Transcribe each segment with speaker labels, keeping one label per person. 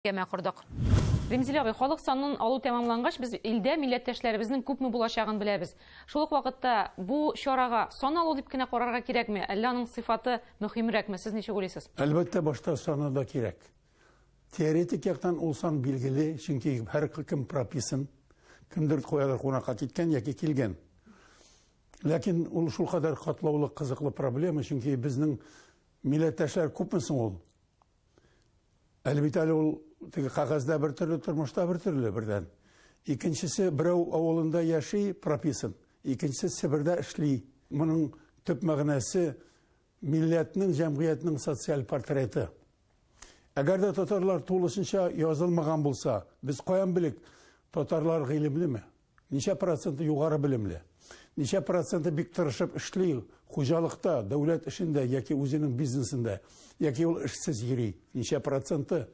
Speaker 1: Гәмә курдык. Ремзил абый, халык санын алу тәмамлангач, без илдә милләттәшләребезнең күпме булачагын беләбез. Шул ук вакытта бу чарага сан алу дип кенә карарга кирәкме, әллә аның сыйфаты мөһимрәкме? Сез ничек уйлыйсыз?
Speaker 2: Әлбәттә, башта саны да кирәк. Теоретик яктан ул сан билгеле, чөнки һәр кем прописан, кемдер куялар кунакка киткән яки килгән. Ләкин ул шул кадәр катлаулы, кызыклы проблема, чөнки безнең милләттәшләр күпме соң ул? Әлбәттә, ул кагазда бер төрле, тормышта бер төрле бердән. Икенчесе, берәү авылында яши, прописан. Икенчесе, Себердә эшли. Моның төп мәгънәсе милләтнең, җәмгыятьнең социаль портреты. Әгәр дә татарлар тулысынча язылмаган булса, без каян белик, татарлар гыйлемлеме? Ничә проценты югары белемле? Ничә проценты бик тырышып эшли, хуҗалыкта, дәүләт эшендә яки үзенең бизнесында, яки ул эшсез йөри? Ничә проценты?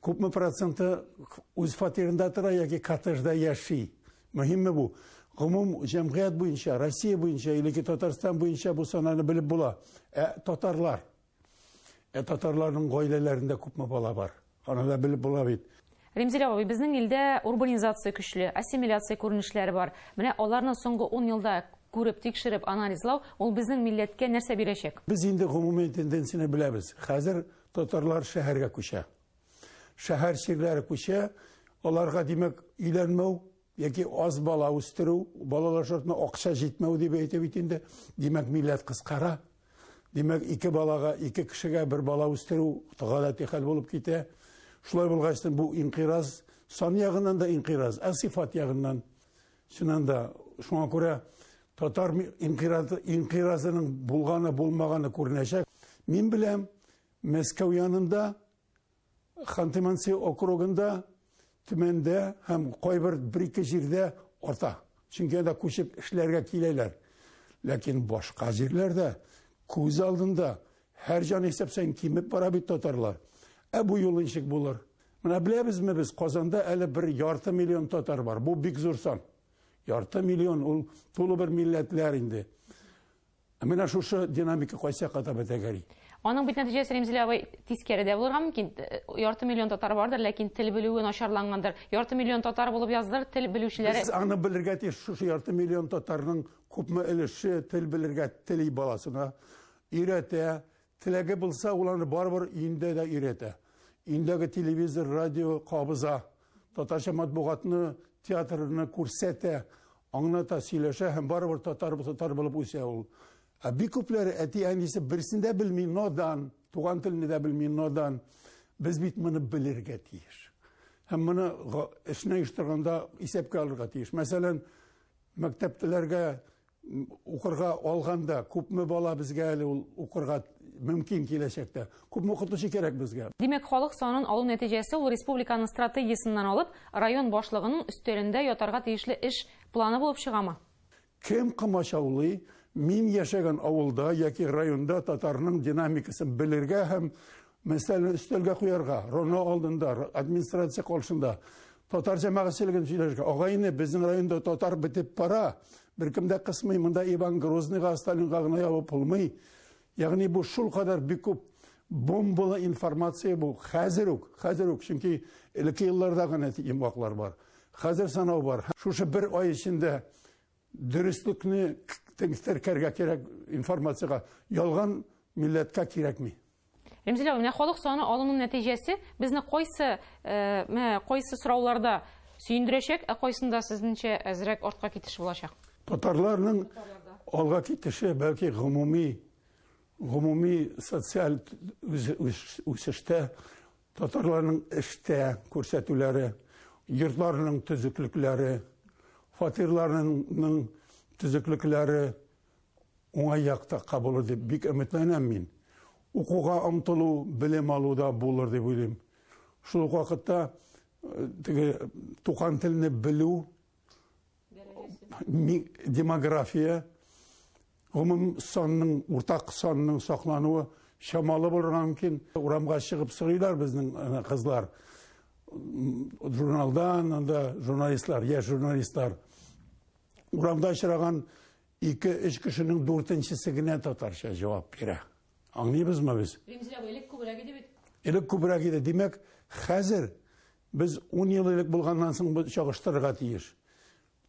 Speaker 2: Күпме проценты үз фатирында тора яки коттеджда яши? Мөһимме бу? Гомум җәмгыять буенча, Россия буенча, яки Татарстан буенча бу сананы белеп була. Татарлар. Татарларның гаиләләрендә күпме бала бар? Аны да белеп була бит.
Speaker 1: Ремзил абый, безнең илдә урбанизация көчле, ассимиляция күренешләре бар. Менә аларны соңгы 10 елда күреп, тикшереп, анализлау, ул безнең милләткә нәрсә бирәчәк?
Speaker 2: Без инде гомуми тенденцияны беләбез. Хәзер татарлар шәһәргә күчә. Шәһәр чирләре күчә, аларга димәк өйләнмәү яки аз бала үстерү, балалар шартына акча җитмәү дип әйтә бит инде. Димәк милләт кыскара. Димәк 2 балага, 2 кешегә бер бала үстерү гадәти хәл булып китә. Шулай булгачтан бу инкыйраз сан ягыннан да инкыйраз, сыйфат ягыннан. Шуннан да шуңа күрә татар инкыйразының булганы, булмаганы күренәчәк. Мин беләм, Мәскәү янында, Ханты-Мансийск округында, төмәндә һәм кайбер бер-ике җирдә арта. Чөнки анда күчеп эшләргә киләләр. Ләкин башка җирләрдә күз алдында һәр җан исәпсән кимеп бара бит татарлар. Бу юл ничек булыр? Менә беләбезме без, Казанда әле 1,5 миллион татар бар. Бу бик зур сан. 1,5 миллион ул тулы бер милләтләр инде. Менә шушы динамика кайсы якка бетәгәри.
Speaker 1: Аның бит нәтиҗәсе, Ремзил абый, тискәрәдә булырга мөмкин. 1,5 миллион татар бардыр, ләкин тел белүе начарлангандыр. 1,5 миллион татар булып яздыр, тел белүчеләре.
Speaker 2: Без аны белергә тиеш, шушы 1,5 миллион татарның күпме өлеше тел белергә тели баласына өйрәтә. Теләге булса, уларны барбыр өендә дә өйрәтә. Өендәге телевизор, радио кабыза, татарча матбугатны, театрны күрсәтә, аңлата, сөйләшә һәм барбыр татар булып үсә ул. Бик күпләре әти-әнисе берсен дә белми, надан, туган телне дә белми, надан. Без бит моны белергә тиеш. Һәм моны эшне оештырганда исәпкә алырга тиеш. Мәсәлән, мәктәптәләргә укырга алганда күпме бала безгә әле ул укырга мөмкин киләчәктә. Күпме укытучы кирәк безгә?
Speaker 1: Димәк, халык санын алу нәтиҗәсе ул республиканың стратегиясеннән алып, район башлыгының өстәлендә ятарга тиешле эш планы булып чыгамы?
Speaker 2: Кем кымачаулый, мин яшәгән авылда яки районда татарның динамикасын белергә һәм мәсәлән өстәлгә куярга, роно алдында, администрация каршында татар җәмәгатьчелеген сөйләргә. Агайны, безнең районда татар бетеп бара. Беркем дә кысмый, монда Иван Грозныйга, Сталинга гына ябып булмый. Ягъни бу шул кадәр бик күп бомбалы информация бу. Хәзер үк, чөнки элекке елларда гына имбаклар бар. Хәзер санау бар. Шушы бер ай эчендә дөреслекне тәнкеркәргә кирәк информацияга. Ялган милләткә кирәкми.
Speaker 1: Ремзил абый, менә халык саны алуның нәтиҗәсе безне кайсы сорауларда сөендерәчәк, кайсында сезнеңчә әзрәк артка китеш булачак?
Speaker 2: Татарларның алга китеше бәлки гомуми социаль үсештә, татарларның эштә күрсәтүләре, йортларның төзеклекләре, фатирларның төзеклекләре уңай якта кабул дип бик өметләнәм мин. Укуга омтылу, белем алуда булыр дип уйлыйм. Шул вакытта туган телне белү, демография, гомум санның, уртак санның саклануы шамалы булырга мөмкин. Урамга чыгып сыйлар безнең кызлар. Журналдан, анда журналистлар, яшь журналистлар. Урамда очраган 2-3 кешенең 4-нчесе генә татарча җавап бирә. Аңлыйбызмы без?
Speaker 1: Ремзил абый, элек күбрәк иде бит.
Speaker 2: Элек күбрәк иде. Димәк, Хәзер без 10 ел элек булганнан соң бу чагыштырырга тиеш.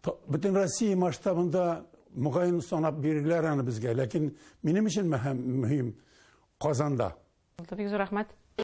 Speaker 2: Бөтен Россия масштабында мөгаен санап бирделәр аны безгә, ләкин минем өчен мөһим Казанда.
Speaker 1: Бик зур рәхмәт.